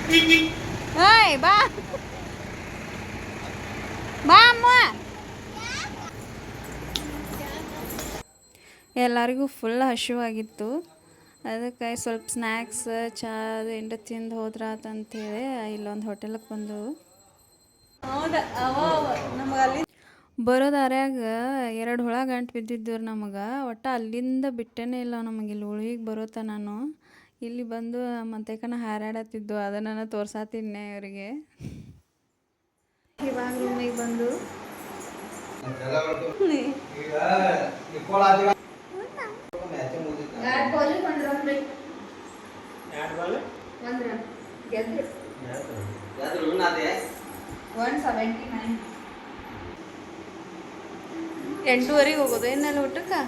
ಓಯ್ ಬಾ ಬಾ ಅಮ್ಮ. ಎಲ್ಲರಿಗೂ ಫುಲ್ ಹಸಿವಾಗಿತ್ತು, ಅದಕ್ಕೆ ಸ್ವಲ್ಪ ಸ್ನ್ಯಾಕ್ಸ್ ಚಾ ಎಂಡ ತಿಂದು ಹೋದ್ರಾತಂತೇಳಿ ಇಲ್ಲೊಂದು ಹೋಟೆಲ್ಗೆ ಬಂದು ಬರೋ ದಾರ್ಯಾಗ 2 ಹುಳ ಗಂಟು ಬಿದ್ದಿದ್ದು ನಮಗೆ. ಒಟ್ಟು ಅಲ್ಲಿಂದ ಬಿಟ್ಟೇನೇ ಇಲ್ಲ ನಮಗೆ ಇಲ್ಲಿ ಉಳಿಗೆ ಬರೋತ. ನಾನು ಇಲ್ಲಿ ಬಂದು ಮಂತೇಕನ ಹಾರಾಡತ್ತಿದ್ದು ಅದನ್ನು ನಾನು ತೋರ್ಸಾತೀನಿ ಅವರಿಗೆ. ಇವಾಗ ರೂಮಿಗೆ ಬಂದು ಎಂಟೂವರೆಗೆ ಹೋಗೋದು ಏನೆಲ್ಲ ಊಟಕ್ಕೆ.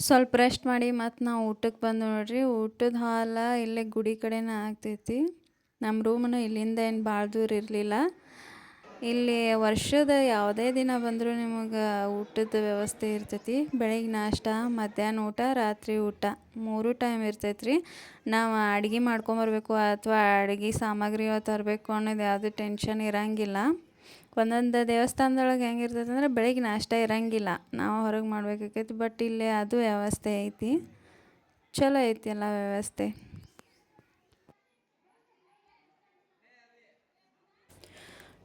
ಸ್ವಲ್ಪ ರೆಸ್ಟ್ ಮಾಡಿ ಮತ್ತು ನಾವು ಊಟಕ್ಕೆ ಬಂದು ನೋಡ್ರಿ. ಊಟದ ಹಾಲ ಇಲ್ಲೇ ಗುಡಿ ಕಡೆನೇ ಆಗ್ತೈತಿ. ನಮ್ಮ ರೂಮನ್ನು ಇಲ್ಲಿಂದ ಏನು ಭಾಳ ದೂರ ಇರಲಿಲ್ಲ. ಇಲ್ಲಿ ವರ್ಷದ ಯಾವುದೇ ದಿನ ಬಂದರೂ ನಿಮಗೆ ಊಟದ ವ್ಯವಸ್ಥೆ ಇರ್ತೈತಿ. ಬೆಳಗ್ಗೆ ನಾಷ್ಟ, ಮಧ್ಯಾಹ್ನ ಊಟ, ರಾತ್ರಿ ಊಟ 3 ಟೈಮ್ ಇರ್ತೈತೆ ರೀ. ನಾವು ಅಡುಗೆ ಮಾಡ್ಕೊಂಬರ್ಬೇಕು ಅಥವಾ ಅಡುಗೆ ಸಾಮಗ್ರಿ ತರಬೇಕು ಅನ್ನೋದು ಯಾವುದೇ ಟೆನ್ಷನ್ ಇರೋಂಗಿಲ್ಲ. ಒಂದೊಂದು ದೇವಸ್ಥಾನದೊಳಗೆ ಹೆಂಗಿರ್ತೈತೆ ಅಂದರೆ ಬೆಳಗ್ಗೆ ನಾಷ್ಟ ಇರೋಂಗಿಲ್ಲ, ನಾವು ಹೊರಗೆ ಮಾಡ್ಬೇಕಾಕೈತಿ. ಬಟ್ ಇಲ್ಲಿ ಅದು ವ್ಯವಸ್ಥೆ ಐತಿ, ಚಲೋ ಐತಿ ಎಲ್ಲ ವ್ಯವಸ್ಥೆ.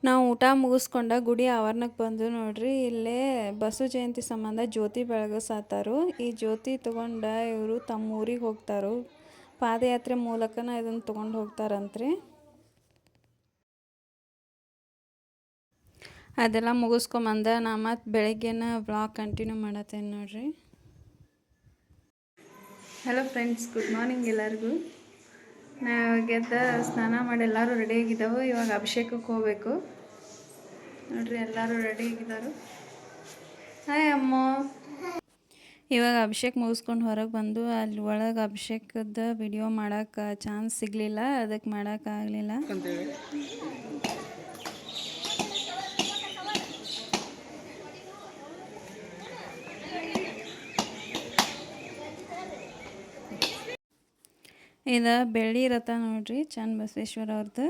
ನಾವು ಊಟ ಮುಗಿಸ್ಕೊಂಡ ಗುಡಿ ಆವರಣಕ್ಕೆ ಬಂದು ನೋಡ್ರಿ. ಇಲ್ಲೇ ಬಸವ ಜಯಂತಿ ಸಂಬಂಧ ಜ್ಯೋತಿ ಬೆಳಗಿಸಾತಾರು. ಈ ಜ್ಯೋತಿ ತೊಗೊಂಡು ಇವರು ತಮ್ಮ ಊರಿಗೆ ಹೋಗ್ತಾರು. ಪಾದಯಾತ್ರೆ ಮೂಲಕನ ಇದನ್ನು ತೊಗೊಂಡು ಹೋಗ್ತಾರಂತ್ರಿ. ಅದೆಲ್ಲ ಮುಗಿಸ್ಕೊಂಬಂದ ನಾ ಮತ್ತು ಬೆಳಗ್ಗೆನ ಬ್ಲಾಗ್ ಕಂಟಿನ್ಯೂ ಮಾಡತ್ತೇನೆ ನೋಡ್ರಿ. ಹಲೋ ಫ್ರೆಂಡ್ಸ್, ಗುಡ್ ಮಾರ್ನಿಂಗ್ ಎಲ್ಲರಿಗೂ. ನಾವು ಗೆದ್ದ ಸ್ನಾನ ಮಾಡಿ ಎಲ್ಲರೂ ರೆಡಿಯಾಗಿದ್ದಾವೆ. ಇವಾಗ ಅಭಿಷೇಕಕ್ಕೆ ಹೋಗಬೇಕು ನೋಡ್ರಿ. ಎಲ್ಲರೂ ರೆಡಿಯಾಗಿದ್ದಾರೆ. ಹಾಯ್ ಅಮ್ಮ. ಇವಾಗ ಅಭಿಷೇಕ ಮುಗಿಸ್ಕೊಂಡು ಹೊರಗೆ ಬಂದು ಅಲ್ಲಿ ಒಳಗೆ ಅಭಿಷೇಕದ ವಿಡಿಯೋ ಮಾಡೋಕ್ಕೆ ಚಾನ್ಸ್ ಸಿಗಲಿಲ್ಲ, ಅದಕ್ಕೆ ಮಾಡೋಕ್ಕಾಗಲಿಲ್ಲ. ಇದು ಬೆಳ್ಳಿ ರಥ ನೋಡ್ರಿ, ಚನ್ನ ಬಸವೇಶ್ವರ ಅವ್ರದ್ದು.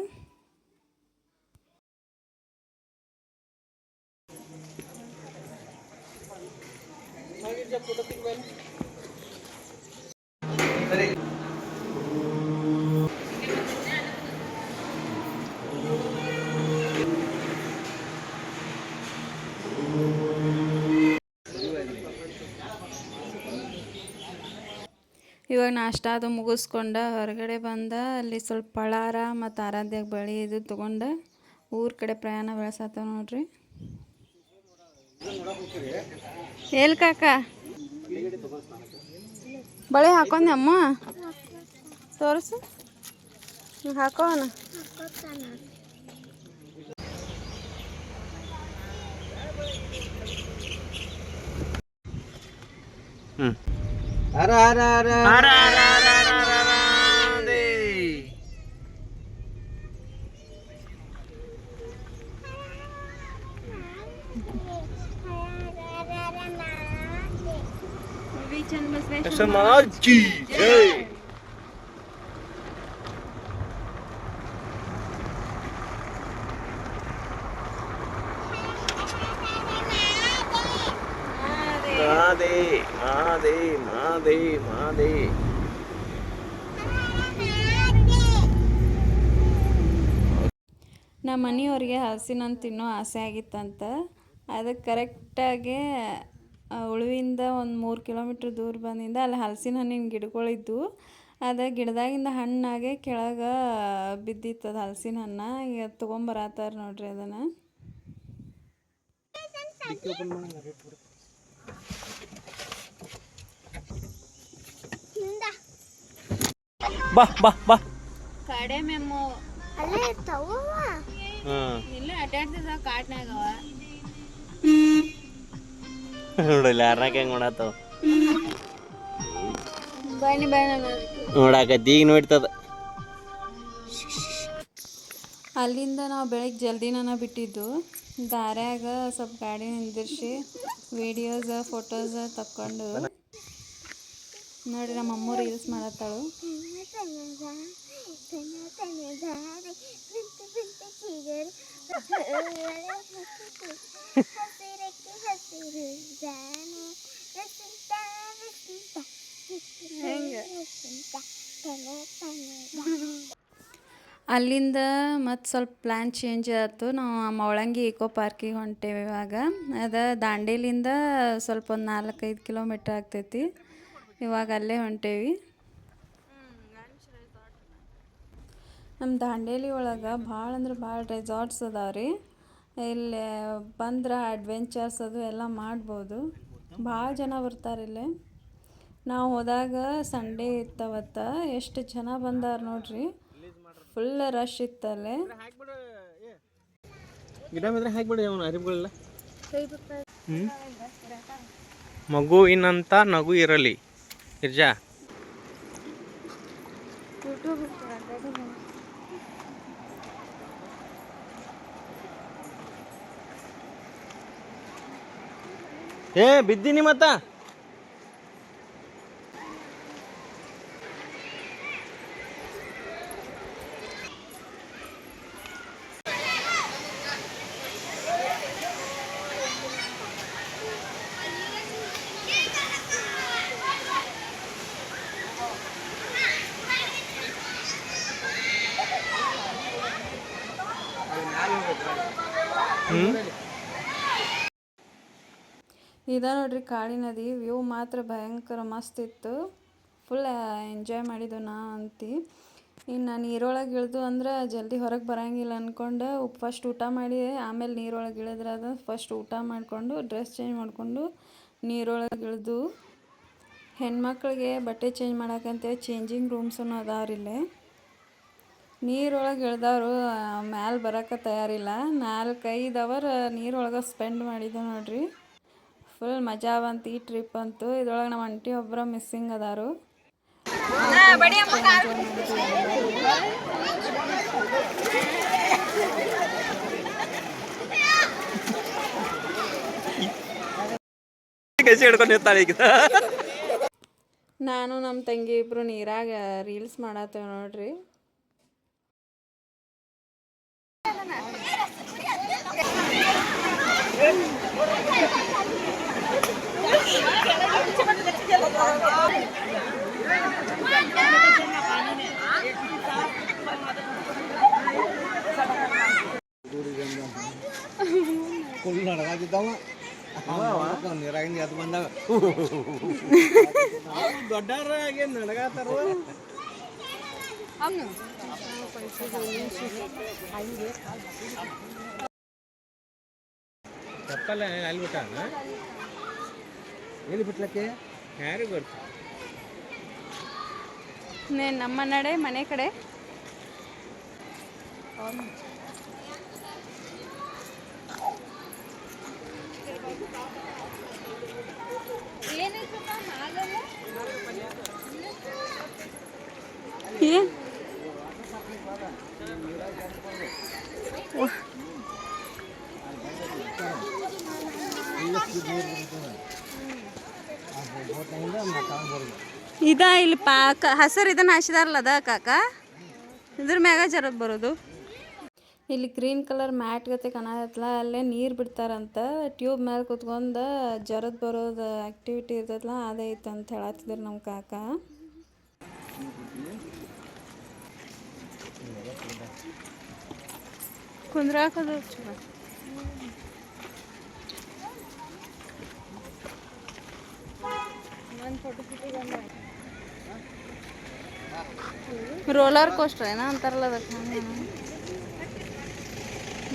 ಇವಾಗ ನಾಷ್ಟ ಅದು ಮುಗಿಸ್ಕೊಂಡು ಹೊರಗಡೆ ಬಂದ ಅಲ್ಲಿ ಸ್ವಲ್ಪ ಪಳಾರ ಮತ್ತು ಆರಾಧ್ಯಾಗ ಬಳಿ ಇದು ತೊಗೊಂಡು ಊರ ಕಡೆ ಪ್ರಯಾಣ ಬೆಳೆಸತ್ತ ನೋಡ್ರಿ. ಎಲ್ಲಿ ಕಾಕ ಬಳೆ ಹಾಕೊಂಡೆ ಅಮ್ಮ? ತೋರಿಸು, ಹಾಕೋಣ. ಹರ ಹರ ಹರ ಹರ ಹರ ಹರ समाज की जय. मादे मादे मादे मादे. ನಮ್ಮ ಮನೆಯವ್ರಿಗೆ ಹಲಸಿನ ತಿನ್ನೋ ಆಸೆ ಆಗಿತ್ತಂತ. ಅದಕ್ಕೆ ಕರೆಕ್ಟಾಗಿ ಉಳುವಿಂದ ಒಂದು 3 ಕಿಲೋಮೀಟ್ರ್ ದೂರ ಬಂದಿಂದ ಅಲ್ಲಿ ಹಲಸಿನ ಹಣ್ಣಿನ ಗಿಡಗಳಿದ್ದು. ಅದು ಗಿಡದಾಗಿಂದ ಹಣ್ಣಾಗೆ ಕೆಳಗೆ ಬಿದ್ದಿತ್ತದ ಹಲಸಿನ ಹಣ್ಣು. ಈಗ ತೊಗೊಂಬರತ್ತಾರ ನೋಡ್ರಿ ಅದನ್ನು. ಬಾ ಬಾ ಬಾ. ಕಡೆ ಮೆಮ್ಮು ಅಲ್ಲೇ ಇರ್ತಾವ. ಇಲ್ಲ ಅಡ್ಡಾಡ್ತಿದ್ದ ಕಾಟ್ನಾಗವ ನೋಡಲ್ಲ ಯಾರನಾಗ ಹೆಂಗೆ ಮಾಡತ್ತವ ಬನ್ನಿ ಬನ್ನಿ ನೋಡಾಕತ್ತಿ ಈಗ ನೋಡ್ತದ. ಅಲ್ಲಿಂದ ನಾವು ಬೆಳಗ್ಗೆ ಜಲ್ದಿನ ಬಿಟ್ಟಿದ್ದು. ದಾರ್ಯಾಗ ಸ್ವಲ್ಪ ಗಾಡಿ ನಿಂದಿರ್ಸಿ ವಿಡಿಯೋಸ್ ಫೋಟೋಸ್ ತಕ್ಕೊಂಡು ನೋಡ್ರಿ ನಮ್ಮ ಅಮ್ಮ ರೀಲ್ಸ್ ಮಾಡತ್ತಾಳು. ಅಲ್ಲಿಂದ ಮತ್ತು ಸ್ವಲ್ಪ ಪ್ಲ್ಯಾನ್ ಚೇಂಜ್ ಆಯ್ತು. ನಾವು ಮವಳಂಗಿ ಇಕೋ ಪಾರ್ಕಿಗೆ ಹೊಂಟೇವಿ. ಇವಾಗ ಅದು ದಾಂಡೇಲಿಂದ ಸ್ವಲ್ಪ ಒಂದು 4-5 ಕಿಲೋಮೀಟ್ರ್ ಆಗ್ತೈತಿ. ಇವಾಗ ಅಲ್ಲೇ ಹೊಂಟೇವಿ. ನಮ್ಮ ದಾಂಡೇಲಿ ಒಳಗೆ ಭಾಳ ಅಂದ್ರೆ ಭಾಳ ರೆಸಾರ್ಟ್ಸ್ ಅದಾವೆ ರೀ. ಇಲ್ಲಿ ಬಂದ್ರೆ ಅಡ್ವೆಂಚರ್ಸ್ ಅದು ಎಲ್ಲ ಮಾಡ್ಬೋದು. ಭಾಳ ಜನ ಬರ್ತಾರೆ ಇಲ್ಲಿ. ನಾವು ಹೋದಾಗ ಸಂಡೇ ಇತ್ತವತ್ತು. ಎಷ್ಟು ಜನ ಬಂದಾರ ನೋಡ್ರಿ. Full rush ಇತ್ತಲ್ಲೇ. ಮಗುವಿನಂತ ನಗು ಇರಲಿ ಇರ್ಜಾ. ಬಿದ್ದೀನಿ ಮತ್ತ ಇದ ನೋಡ್ರಿ ಕಾಳಿ ನದಿ. ವ್ಯೂ ಮಾತ್ರ ಭಯಂಕರ ಮಸ್ತ್ ಇತ್ತು. ಫುಲ್ ಎಂಜಾಯ್ ಮಾಡಿದ್ದು ನಾ ಅಂತಿ. ಇನ್ನು ನೀರೊಳಗೆ ಇಳಿದು ಅಂದ್ರೆ ಜಲ್ದಿ ಹೊರಗೆ ಬರೋಂಗಿಲ್ಲ ಅಂದ್ಕೊಂಡು ಫಸ್ಟ್ ಊಟ ಮಾಡಿ ಆಮೇಲೆ ನೀರೊಳಗೆ ಇಳಿದ್ರೆ ಅದು ಫಸ್ಟ್ ಊಟ ಮಾಡಿಕೊಂಡು ಡ್ರೆಸ್ ಚೇಂಜ್ ಮಾಡಿಕೊಂಡು ನೀರೊಳಗೆ ಇಳಿದು ಹೆಣ್ಮಕ್ಳಿಗೆ ಬಟ್ಟೆ ಚೇಂಜ್ ಮಾಡೋಕ್ಕಂತೇಳಿ ಚೇಂಜಿಂಗ್ ರೂಮ್ಸನ್ನು ಅದಾವ್ರಿಲ್ಲೇ. ನೀರೊಳಗೆ ಇಳ್ದವರು ಮ್ಯಾಲೆ ಬರೋಕ್ಕೆ ತಯಾರಿಲ್ಲ. 4-5 ಅವರ್ ನೀರೊಳಗೆ ಸ್ಪೆಂಡ್ ಮಾಡಿದ್ದು ನೋಡ್ರಿ. ಫುಲ್ ಮಜಾ ಬಂತು ಈ ಟ್ರಿಪ್ ಅಂತೂ. ಇದ್ರೊಳಗೆ ನಮ್ಮ ಆಂಟಿ ಒಬ್ಬರ ಮಿಸ್ಸಿಂಗ್ ಅದಾರು. ನಾನು ನಮ್ಮ ತಂಗಿ ಇಬ್ರು ನೀರಾಗ ರೀಲ್ಸ್ ಮಾಡತ್ತೇವೆ ನೋಡ್ರಿ. ನೀರಾಗಿಂದ ಎದ್ದು ಬಂದಾಗ ದೊಡ್ಡವ್ರಾಗಿ ನಡಗಾತಾರ. ಚಪ್ಪಲ್ಲ ಅಲ್ಲಿ ಬಿಟ್ಟ ಎಲ್ಲಿ ಬಿಟ್ಲಕ್ಕೆ ಯಾರಿಗೆ ಗೊತ್ತು. ನಮ್ಮ ನಡೆ ಮನೆ ಕಡೆ ಏನು ಇದ ಇಲ್ಲಿ ಹಸರು ಇದನ್ನ ಹಾಸಿದಾರಲ್ಲ ಅದ ಕಾಕ, ಇದ್ರ ಮ್ಯಾಗ ಜರದ್ ಬರೋದು. ಇಲ್ಲಿ ಗ್ರೀನ್ ಕಲರ್ ಮ್ಯಾಟ್ ಗತೆ ಕಾಣತ್ತಲ್ಲ, ಅಲ್ಲೇ ನೀರು ಬಿಡ್ತಾರಂತ. ಟ್ಯೂಬ್ ಮೇಲೆ ಕುತ್ಕೊಂಡು ಜರದ್ ಬರೋದು ಆ್ಯಕ್ಟಿವಿಟಿ ಇರ್ತದಲ್ಲ ಅದೇ ಐತೆ ಅಂತ ಹೇಳತ್ತಿದ್ರು ನಮ್ಮ ಕಾಕ. ಕುಂದ್ರಾಕದು ಚಲೋ. ರೋಲರ್ ಕೋಸ್ಟರ್ ಏನೋ ಅಂತಾರಲ್ಲ ಅದಕ್ಕೆ.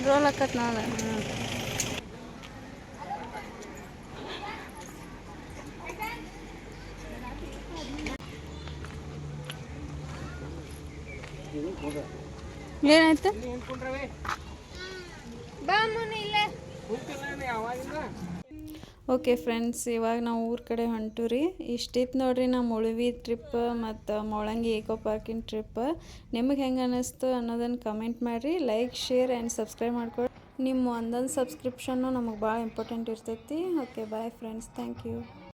ರೋಲ್ ಹಾಕತ್ ನೋಡ. ಏನಾಯ್ತು? ಓಕೆ ಫ್ರೆಂಡ್ಸ್, ಇವಾಗ ನಾವು ಊರ ಕಡೆ ಹೊಂಟು ರೀ. ಇಷ್ಟಿತ್ತು ನೋಡ್ರಿ ನಮ್ಮ ಉಳ್ವಿ ಟ್ರಿಪ್ ಮತ್ತು ಮೊಳಂಗಿ ಏಕೋ ಪಾರ್ಕಿನ ಟ್ರಿಪ್. ನಿಮಗೆ ಹೆಂಗೆ ಅನ್ನಿಸ್ತು ಅನ್ನೋದನ್ನು ಕಮೆಂಟ್ ಮಾಡಿರಿ. ಲೈಕ್, ಶೇರ್ ಆ್ಯಂಡ್ ಸಬ್ಸ್ಕ್ರೈಬ್ ಮಾಡ್ಕೊಳ್ಳಿ. ನಿಮ್ಮ ಒಂದೊಂದು ಸಬ್ಸ್ಕ್ರಿಪ್ಷನ್ನು ನಮಗೆ ಭಾಳ ಇಂಪಾರ್ಟೆಂಟ್ ಇರ್ತೈತಿ. Okay, bye friends, thank you.